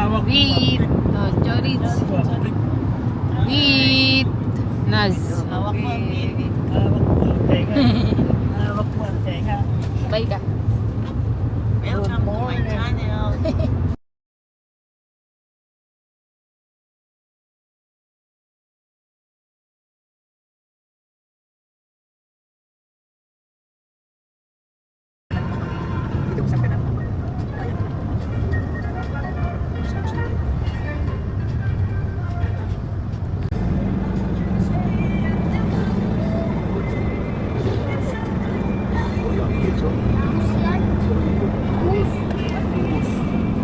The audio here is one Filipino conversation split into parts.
With chorizo. With Naz. Hawak mo ang meat. Hawak mo ang tenga. Bye ka. Welcome to my channel.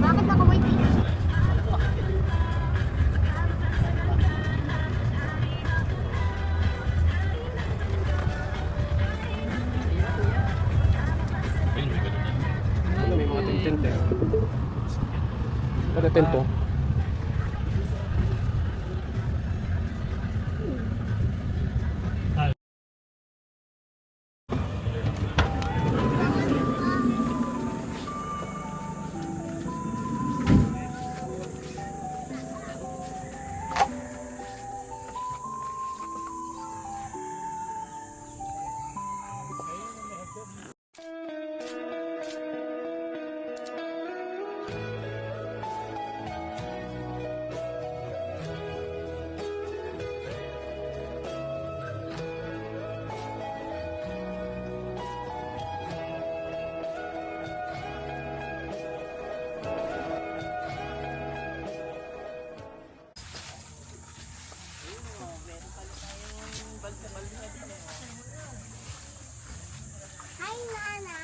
Bakit ako waiting? May mga tent eh. Kada tent to. Hi, Nana.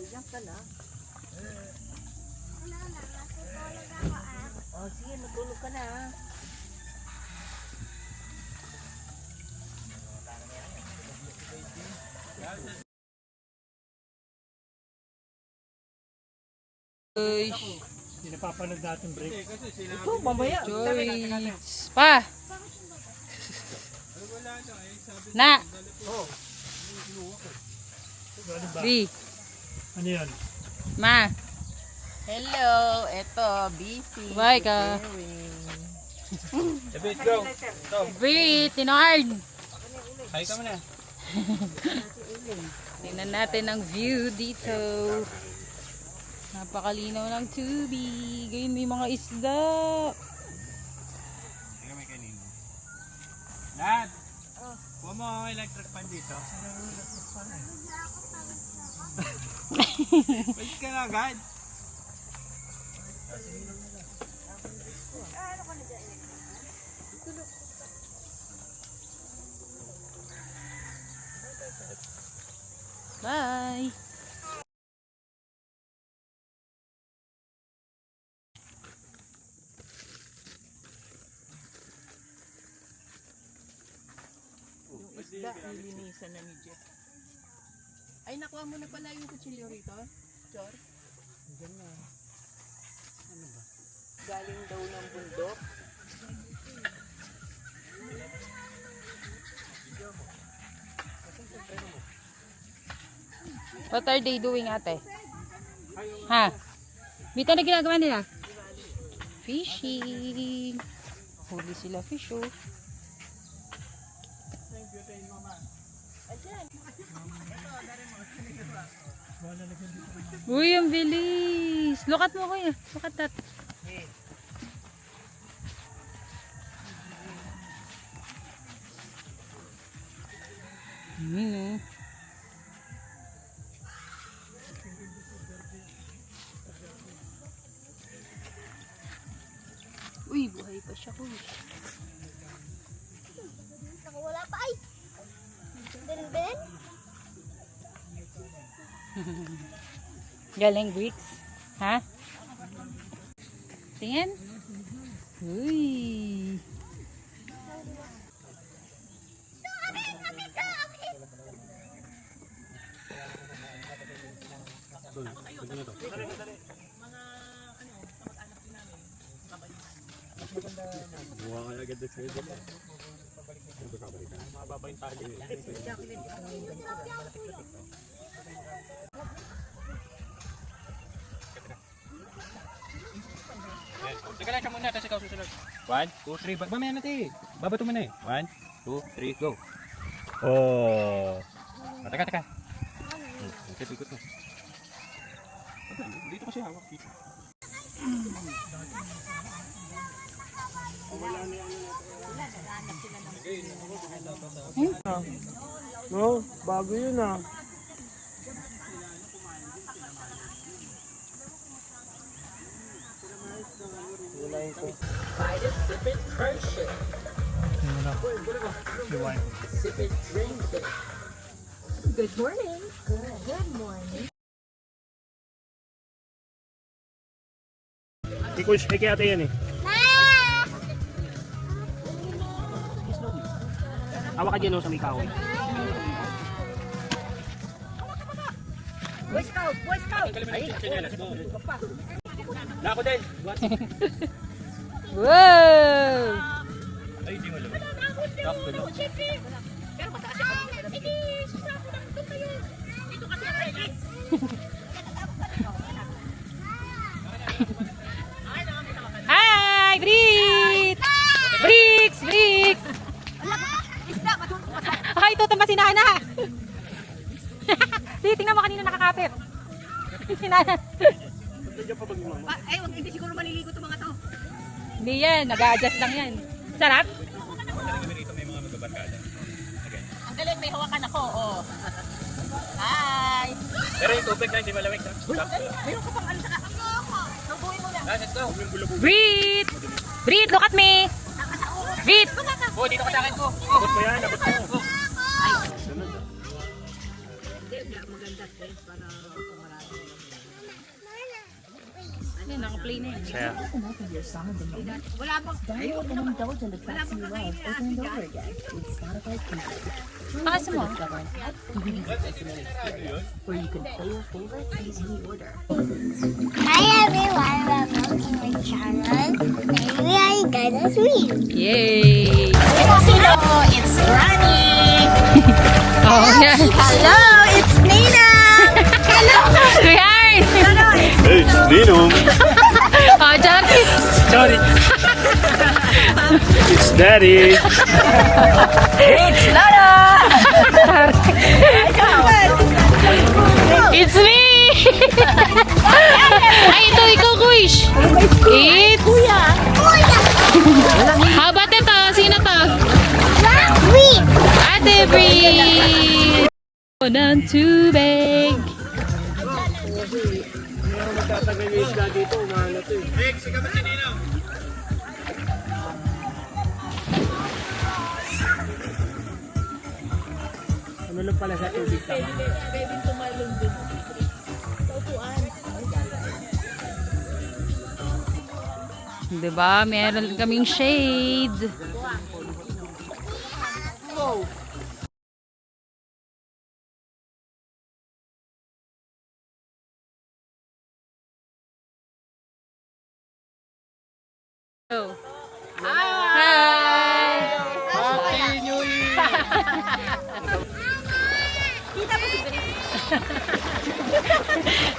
Diyan ka na. Nana, matutulog ako Oh, sige, matulog ka na. Pinapapanood natin break. Ito, mamaya. Chorizo. Pa. Na. Bi. Ano yan? Ma. Hello, eto, busy. Bye ka. Bi. Tinard. Hi ka muna. Tingnan natin ang view dito. Napakalinaw ng tubig. Ayun, may mga isda. Dad! Kuha mo ang electric fan dito. Pwede ka na agad. Bye. Isda, nilinisan na ni Jeff. Ay, nakuha mo na pala yung kutsilyo rito, Chor? Diyan na. Ano ba? Galing daw ng bundok. What are they doing, ate? Ha? Bita na ginagawa nila? Fishing. Huli sila fish, oh. Uy, ang bilis. Look at mo, kuya. Look at that. Hmm. Uy, buhay pa siya, kuya. Nakawala pa ay. Ben? Galing bricks. Ha? Tingin. Uy. Buha ka agad na sa'yo dyan. Ito ka balikan. Mababa yung tali. na, tapos ikaw susunod. 1, 2, 3. Mamaya natin. Babato mo na eh. 1, 2, 3, go. Oh. Teka. Ikot mo. Dito kasi hawak. No, bago yun ah. Good morning. Good morning. Ikush, may kaya yan eh. Awa ka dyan sa may kahoy. Boy Scout! Boy Scout! Nako din. Wow! Ay, di mo alam. Pero mataas siya. Hindi, susako lang ito kayo. Dito kasi ang release. Hi! Greet! Bricks! Bricks! Ay, tutumba si Nana! Tingnan mo kanina nakakapit. Si Nana. Ay, hindi siguro maliligo itong mga to. Hindi yan, nag-a-adjust lang yan. Sarap? Ang galing, may hawakan ako. Oh. Hi! Pero yung tubig na hindi malamig. Mayroon ka pang ano sa Nabuhin mo na. Let's go. Breathe! Breathe, look at me! Breathe! Oh, dito ka sa akin ko. Abot mo yan, abot mo. Yan, naka-play na yun. Kaya. Wala bang Takas mo. Hi everyone, welcome to my channel. Today I gonna swim. Yay! Hello, it's Rani. Oh, yan. Hello, it's Nina. Hello. Sweetheart! Hey, Ninong. Oh, Jackie! Sorry. It's Daddy. It's Lana! It's me! Ay, ito, ikaw, Kuish! It's... How about ito? Sino to? Ate Bree! Ng tubig! Magtatagal yung isla dito, umano to eh. Hey, sigaw mo si Ninong. Ano lang pala sa tubig tama. Pwede tumalong dun. Diba? Meron kaming shade. Oh. Hi! Happy New Year! Kita mo si Bri.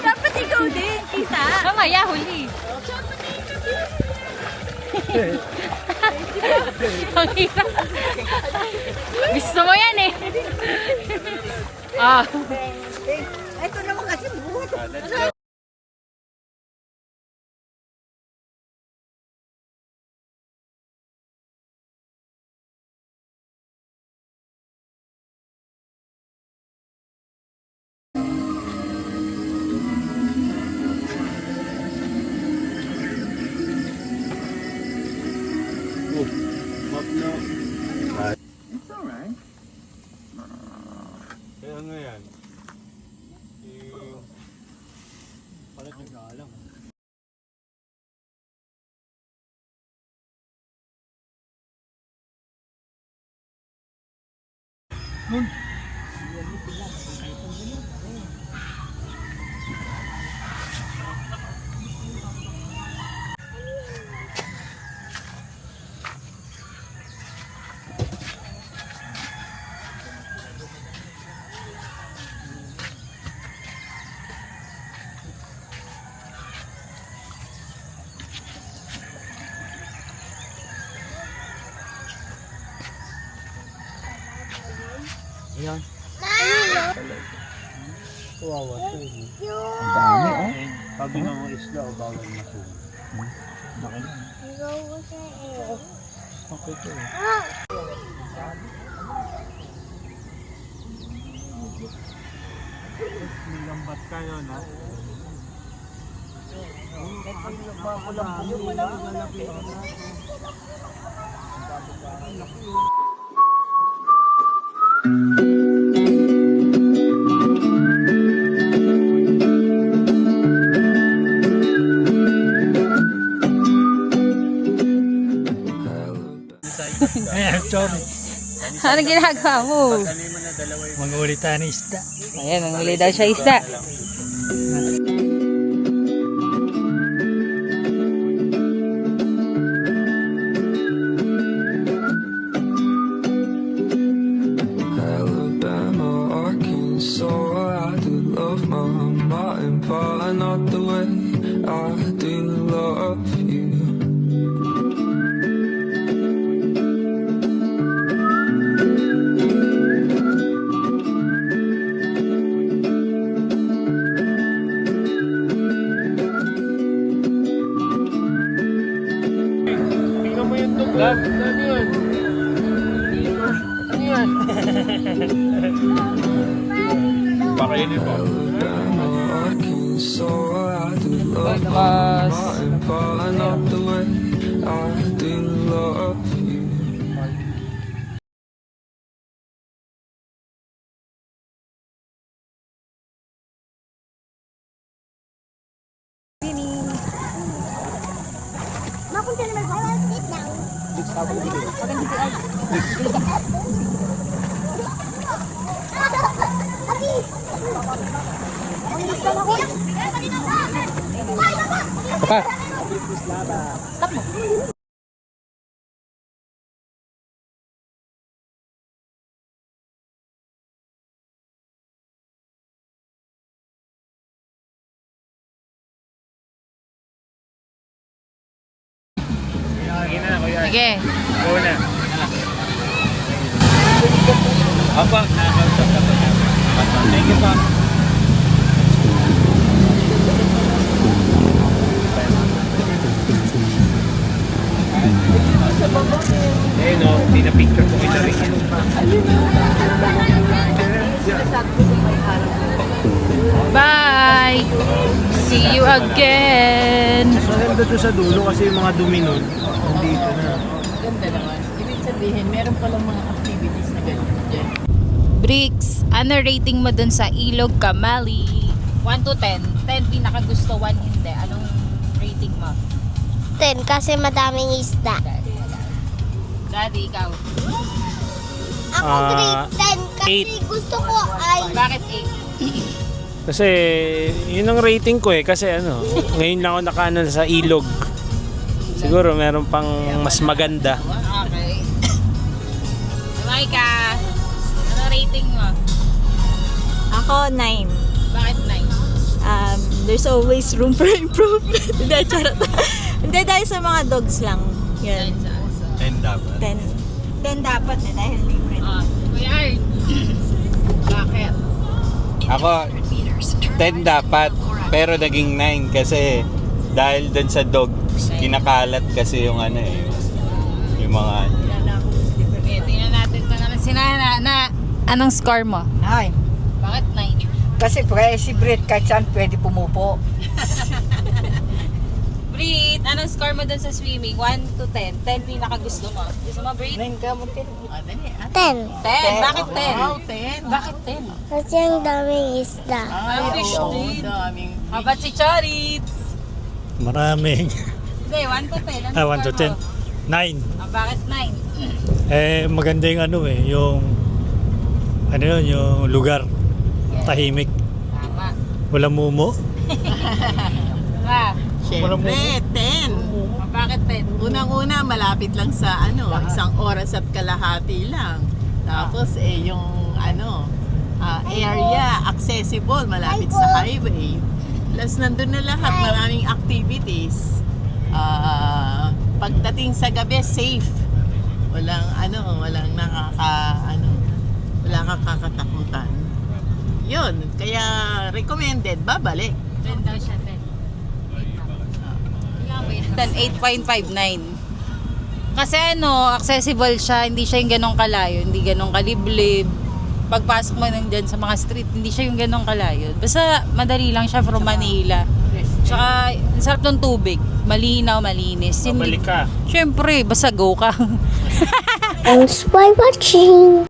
Dapat ikaw din, kita. Mamaya, huli. Ang hirap. Gusto mo yan eh. Ah. Ito naman kasi buhat. It's alright. Kaya nga yan. Palit yung galang. Yan. Kawawa to. Ang dami, oh. Sabi ng mga isla o bawal masunog. Okay to eh. Nilambat kayo na. Ayan, sorry. Ano ginagawa mo? Mangulit tayo ng isda. Ayan, manguli daw siya isda. Alabama, Arkansas, I do love my mountain pie, not the way I do love you. Tingnan mo yung tuglab. Ano yun? Ano yan? Pakainin po. Alabama, Arkansas, I do love my Mas. mountain pie, not the way I do love you. Mapunta naman ba? Sit down. Papa. Sige na, kuya. Sige. Go na. Apa? Thank you, pa. Eh no, pinapicture ko kita rin yan. Bye! See you again! Maganda to sa dulo kasi yung mga dumi nun, nandito na. Ganda naman. Ibig sabihin, meron palang mga activities na ganyan dyan. Bricks, ano rating mo dun sa Ilog Kamali? 1 to 10. 10 pinakagusto, 1 hindi. Anong rating mo? 10 kasi madaming isda. Daddy, ikaw. Ako grade 10 kasi gusto ko ay Bakit Kasi yun ang rating ko eh, kasi ano, ngayon lang ako nakaano sa ilog. Siguro meron pang mas maganda. 8? Okay. Maika, ano rating mo? Ako, 9. Bakit 9? There's always room for improvement. Hindi, charot. Hindi, dahil sa mga dogs lang. Yun. And dapat. 10. 10 dapat eh, dahil libre. Kuya Art. Bakit? Ako, 10 dapat, pero naging 9 kasi dahil dun sa dogs, kinakalat kasi yung ano eh, yung mga Okay, tingnan natin ito naman si Nana. Anong score mo? Ay, Bakit 9? kasi si Brit kahit saan pwede pumupo. Brit, anong score mo dun sa swimming? 1 to 10. 10 pinakagusto mo. Gusto mo, Brit? 10. 9 ka mo tin. Dali, 10 Bakit 10? Wow, 10. Bakit 10? kasi ang daming isda. Ay, Fish oo, din. daming How about si Charits? Maraming. Hindi, 1 to 10. Anong 1 to score 10. mo? 9. Bakit 9? Eh, maganda yung ano eh, yung ano yun, yung lugar. Tahimik. Tama. Walang mumo. Ma, Siyempre, 10. bakit 10? Unang-una, malapit lang sa isang oras at kalahati lang. Tapos, yung area, accessible, malapit sa highway. Plus, nandun na lahat, maraming activities. Pagdating sa gabi, safe. Walang Wala kang kakatakutan. Yun, kaya recommended, babalik. 10 daw siya, 10. Then 8.59. Kasi accessible siya, hindi siya yung ganong kalayo, hindi ganong kaliblib. Pagpasok mo nang dyan sa mga street, hindi siya yung ganong kalayo. Basta madali lang siya from Manila. Tsaka, ang sarap ng tubig. Malinaw, malinis. Babalik ka. Siyempre, basta go ka. Thanks for watching.